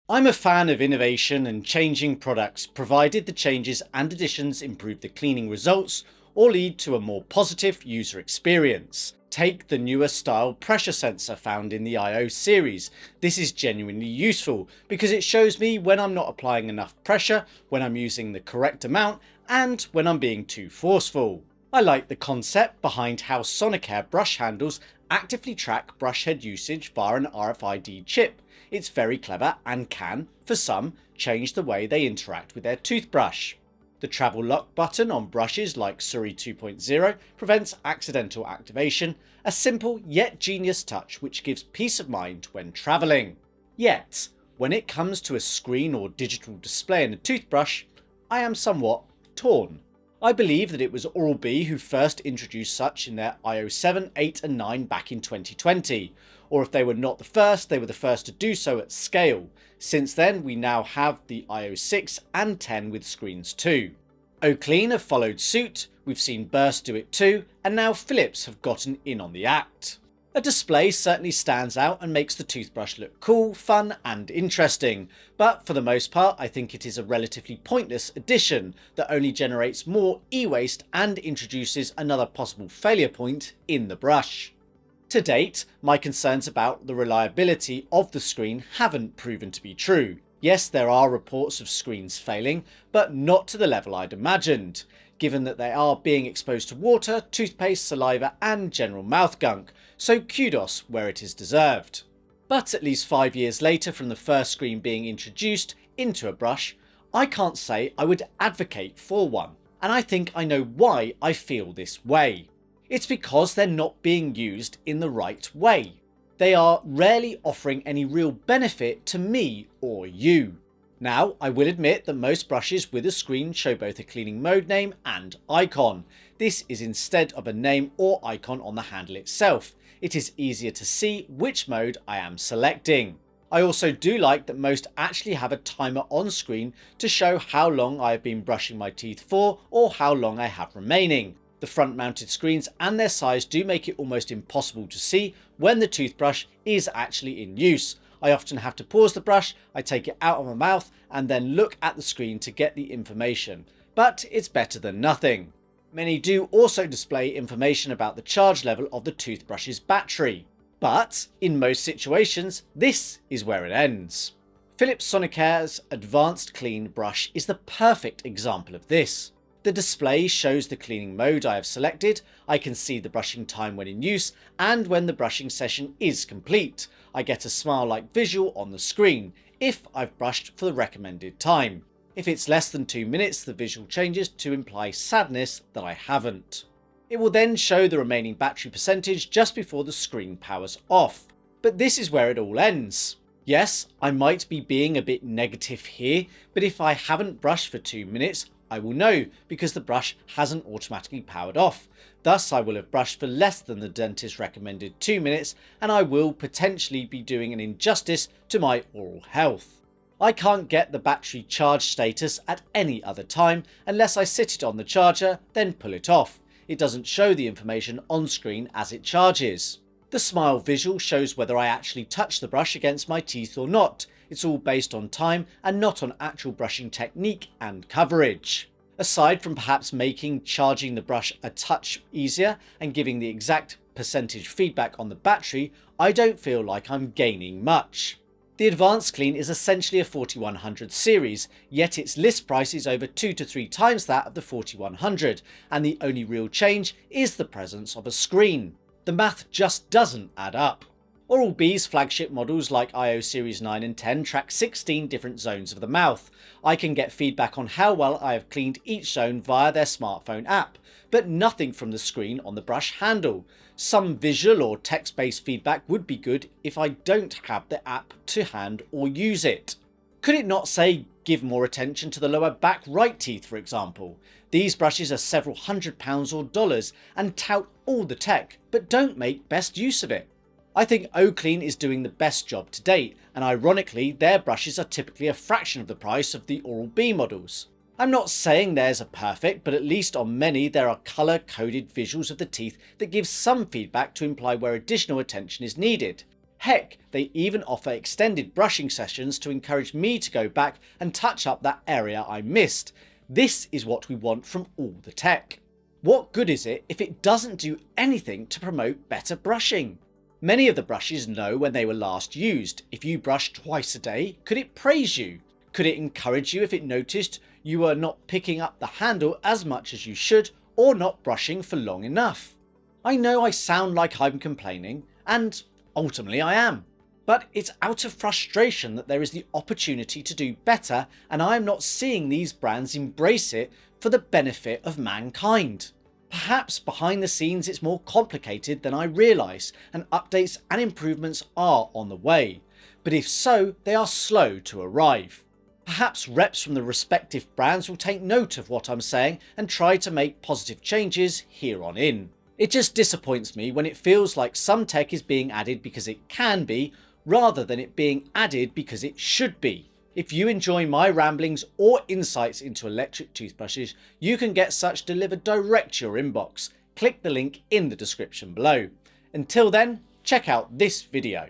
I'm a fan of innovation and changing products, provided the changes and additions improve the cleaning results or lead to a more positive user experience. Take the newer style pressure sensor found in the IO series. This is genuinely useful because it shows me when I'm not applying enough pressure, when I'm using the correct amount, and when I'm being too forceful. I like the concept behind how Sonicare brush handles actively track brush head usage via an RFID chip. It's very clever and can, for some, change the way they interact with their toothbrush. The travel lock button on brushes like Surrey 2.0 prevents accidental activation, a simple yet genius touch which gives peace of mind when travelling. Yet, when it comes to a screen or digital display in a toothbrush, I am somewhat torn. I believe that it was Oral-B who first introduced such in their IO 7, 8 and 9 back in 2020. Or if they were not the first, they were the first to do so at scale. Since then, we now have the IO 6 and 10 with screens too. Oclean have followed suit, we've seen Burst do it too, and now Philips have gotten in on the act. A display certainly stands out and makes the toothbrush look cool, fun and interesting, but for the most part I think it is a relatively pointless addition that only generates more e-waste and introduces another possible failure point in the brush. To date, my concerns about the reliability of the screen haven't proven to be true. Yes, there are reports of screens failing, but not to the level I'd imagined, given that they are being exposed to water, toothpaste, saliva and general mouth gunk, so kudos where it is deserved. But at least 5 years later from the first screen being introduced into a brush, I can't say I would advocate for one, and I think I know why I feel this way. It's because they're not being used in the right way. They are rarely offering any real benefit to me or you. Now, I will admit that most brushes with a screen show both a cleaning mode name and icon. This is instead of a name or icon on the handle itself. It is easier to see which mode I am selecting. I also do like that most actually have a timer on screen to show how long I have been brushing my teeth for or how long I have remaining. The front mounted screens and their size do make it almost impossible to see when the toothbrush is actually in use. I often have to pause the brush, I take it out of my mouth and then look at the screen to get the information. But it's better than nothing. Many do also display information about the charge level of the toothbrush's battery. But in most situations, this is where it ends. Philips Sonicare's Advanced Clean brush is the perfect example of this. The display shows the cleaning mode I have selected, I can see the brushing time when in use, and when the brushing session is complete. I get a smile-like visual on the screen, if I've brushed for the recommended time. If it's less than 2 minutes, the visual changes to imply sadness that I haven't. It will then show the remaining battery percentage just before the screen powers off. But this is where it all ends. Yes, I might be being a bit negative here, but if I haven't brushed for 2 minutes, I will know because the brush hasn't automatically powered off. Thus I will have brushed for less than the dentist recommended 2 minutes and I will potentially be doing an injustice to my oral health. I can't get the battery charge status at any other time unless I sit it on the charger, then pull it off. It doesn't show the information on screen as it charges. The smile visual shows whether I actually touch the brush against my teeth or not. It's all based on time and not on actual brushing technique and coverage. Aside from perhaps making charging the brush a touch easier and giving the exact percentage feedback on the battery, I don't feel like I'm gaining much. The Advanced Clean is essentially a 4100 series, yet its list price is over 2 to 3 times that of the 4100, and the only real change is the presence of a screen. The math just doesn't add up. Oral-B's flagship models like IO Series 9 and 10 track 16 different zones of the mouth. I can get feedback on how well I have cleaned each zone via their smartphone app, but nothing from the screen on the brush handle. Some visual or text-based feedback would be good if I don't have the app to hand or use it. Could it not say give more attention to the lower back right teeth, for example? These brushes are several £100s or dollars and tout all the tech, but don't make best use of it. I think Oclean is doing the best job to date, and ironically their brushes are typically a fraction of the price of the Oral-B models. I'm not saying theirs are perfect, but at least on many there are colour coded visuals of the teeth that give some feedback to imply where additional attention is needed. Heck, they even offer extended brushing sessions to encourage me to go back and touch up that area I missed. This is what we want from all the tech. What good is it if it doesn't do anything to promote better brushing? Many of the brushes know when they were last used. If you brush twice a day, could it praise you? Could it encourage you if it noticed you were not picking up the handle as much as you should or not brushing for long enough? I know I sound like I'm complaining, and ultimately I am. But it's out of frustration that there is the opportunity to do better, and I am not seeing these brands embrace it for the benefit of mankind. Perhaps behind the scenes it's more complicated than I realise, and updates and improvements are on the way. But if so, they are slow to arrive. Perhaps reps from the respective brands will take note of what I'm saying and try to make positive changes here on in. It just disappoints me when it feels like some tech is being added because it can be, rather than it being added because it should be. If you enjoy my ramblings or insights into electric toothbrushes, you can get such delivered direct to your inbox. Click the link in the description below. Until then, check out this video.